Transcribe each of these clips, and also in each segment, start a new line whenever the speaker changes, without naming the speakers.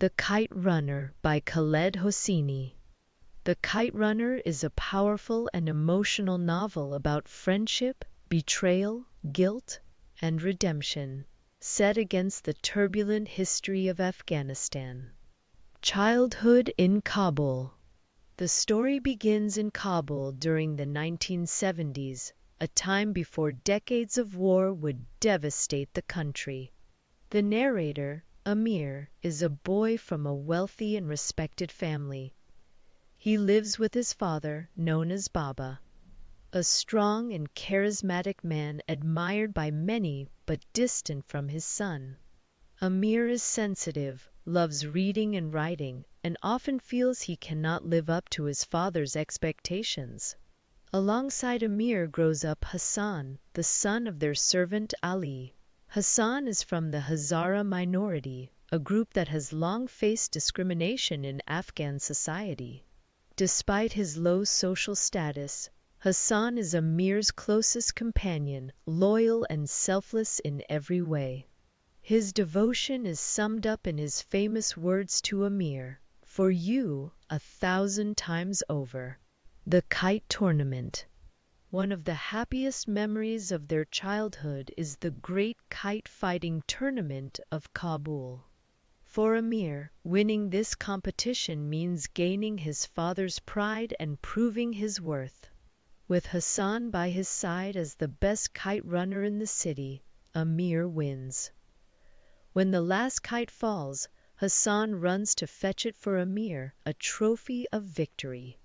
The Kite Runner by Khaled Hosseini. The Kite Runner is a powerful and emotional novel about friendship, betrayal, guilt, and redemption, set against the turbulent history of Afghanistan. Childhood in Kabul. The story begins in Kabul during the 1970s, a time before decades of war would devastate the country. The narrator, Amir, is a boy from a wealthy and respected family. He lives with his father, known as Baba, a strong and charismatic man admired by many but distant from his son. Amir is sensitive, loves reading and writing, and often feels he cannot live up to his father's expectations. Alongside Amir grows up Hassan, the son of their servant Ali. Hassan is from the Hazara minority, a group that has long faced discrimination in Afghan society. Despite his low social status, Hassan is Amir's closest companion, loyal and selfless in every way. His devotion is summed up in his famous words to Amir, "For you, 1,000 times over." The Kite Tournament. One of the happiest memories of their childhood is the great kite fighting tournament of Kabul. For Amir, winning this competition means gaining his father's pride and proving his worth. With Hassan by his side as the best kite runner in the city, Amir wins. When the last kite falls, Hassan runs to fetch it for Amir, a trophy of victory.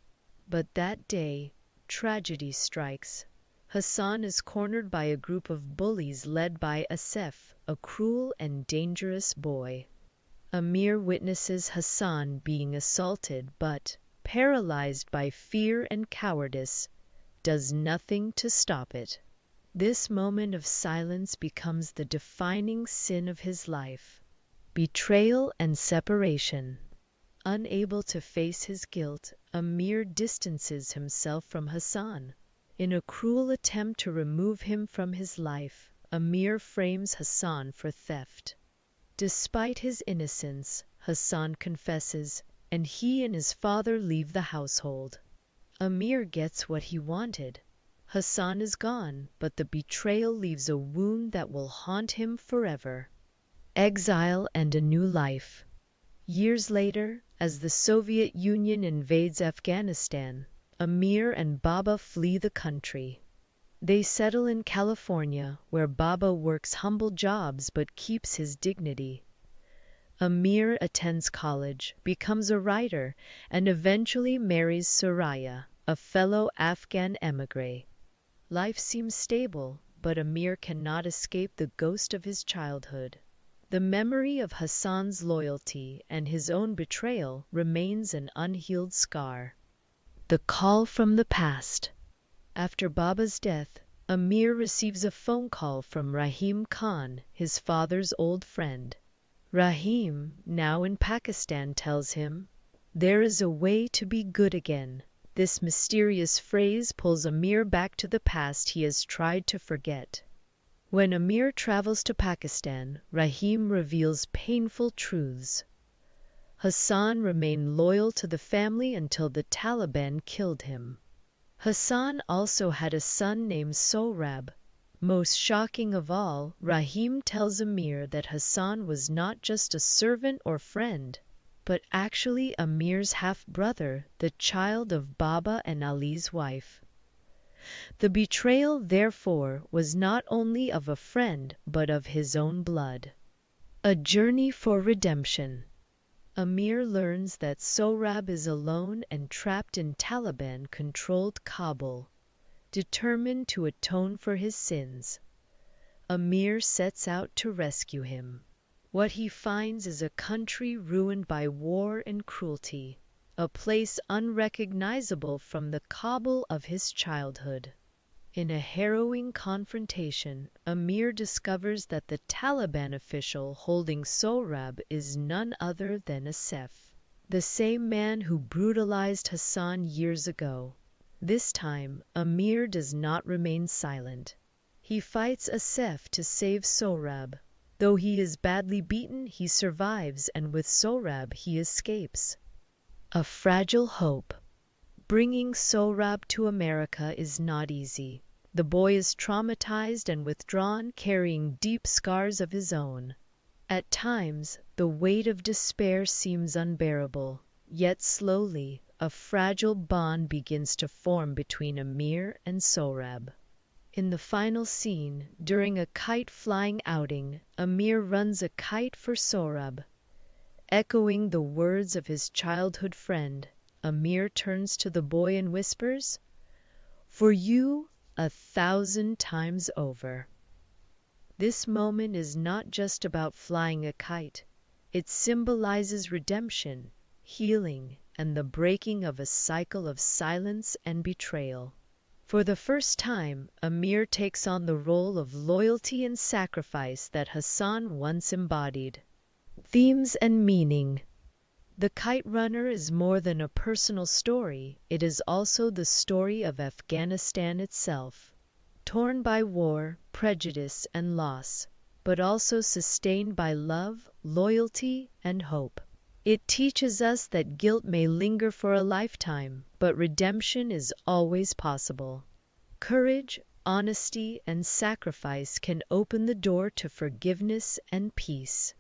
But that day, tragedy strikes. Hassan is cornered by a group of bullies led by Asef, a cruel and dangerous boy. Amir witnesses Hassan being assaulted but, paralyzed by fear and cowardice, does nothing to stop it. This moment of silence becomes the defining sin of his life. Betrayal and separation. Unable to face his guilt, Amir distances himself from Hassan. In a cruel attempt to remove him from his life, Amir frames Hassan for theft. Despite his innocence, Hassan confesses, and he and his father leave the household. Amir gets what he wanted. Hassan is gone, but the betrayal leaves a wound that will haunt him forever. Exile and a new life. Years later, as the Soviet Union invades Afghanistan, Amir and Baba flee the country. They settle in California, where Baba works humble jobs but keeps his dignity. Amir attends college, becomes a writer, and eventually marries Soraya, a fellow Afghan émigré. Life seems stable, but Amir cannot escape the ghost of his childhood. The memory of Hassan's loyalty and his own betrayal remains an unhealed scar. The call from the past. After Baba's death, Amir receives a phone call from Rahim Khan, his father's old friend. Rahim, now in Pakistan, tells him, "There is a way to be good again." This mysterious phrase pulls Amir back to the past he has tried to forget. When Amir travels to Pakistan, Rahim reveals painful truths. Hassan remained loyal to the family until the Taliban killed him. Hassan also had a son named Sohrab. Most shocking of all, Rahim tells Amir that Hassan was not just a servant or friend, but actually Amir's half-brother, the child of Baba and Ali's wife. The betrayal, therefore, was not only of a friend, but of his own blood. A journey for redemption. Amir learns that Sohrab is alone and trapped in Taliban-controlled Kabul. Determined to atone for his sins, Amir sets out to rescue him. What he finds is a country ruined by war and cruelty, a place unrecognizable from the Kabul of his childhood. In a harrowing confrontation, Amir discovers that the Taliban official holding Sohrab is none other than Asef, the same man who brutalized Hassan years ago. This time, Amir does not remain silent. He fights Asef to save Sohrab. Though he is badly beaten, he survives, and with Sohrab he escapes. A fragile hope. Bringing Sohrab to America is not easy. The boy is traumatized and withdrawn, carrying deep scars of his own. At times, the weight of despair seems unbearable, yet slowly, a fragile bond begins to form between Amir and Sohrab. In the final scene, during a kite-flying outing, Amir runs a kite for Sohrab. Echoing the words of his childhood friend, Amir turns to the boy and whispers, "For you, 1,000 times over." This moment is not just about flying a kite. It symbolizes redemption, healing, and the breaking of a cycle of silence and betrayal. For the first time, Amir takes on the role of loyalty and sacrifice that Hassan once embodied. Themes and meaning. The Kite Runner is more than a personal story, it is also the story of Afghanistan itself. Torn by war, prejudice, and loss, but also sustained by love, loyalty, and hope. It teaches us that guilt may linger for a lifetime, but redemption is always possible. Courage, honesty, and sacrifice can open the door to forgiveness and peace.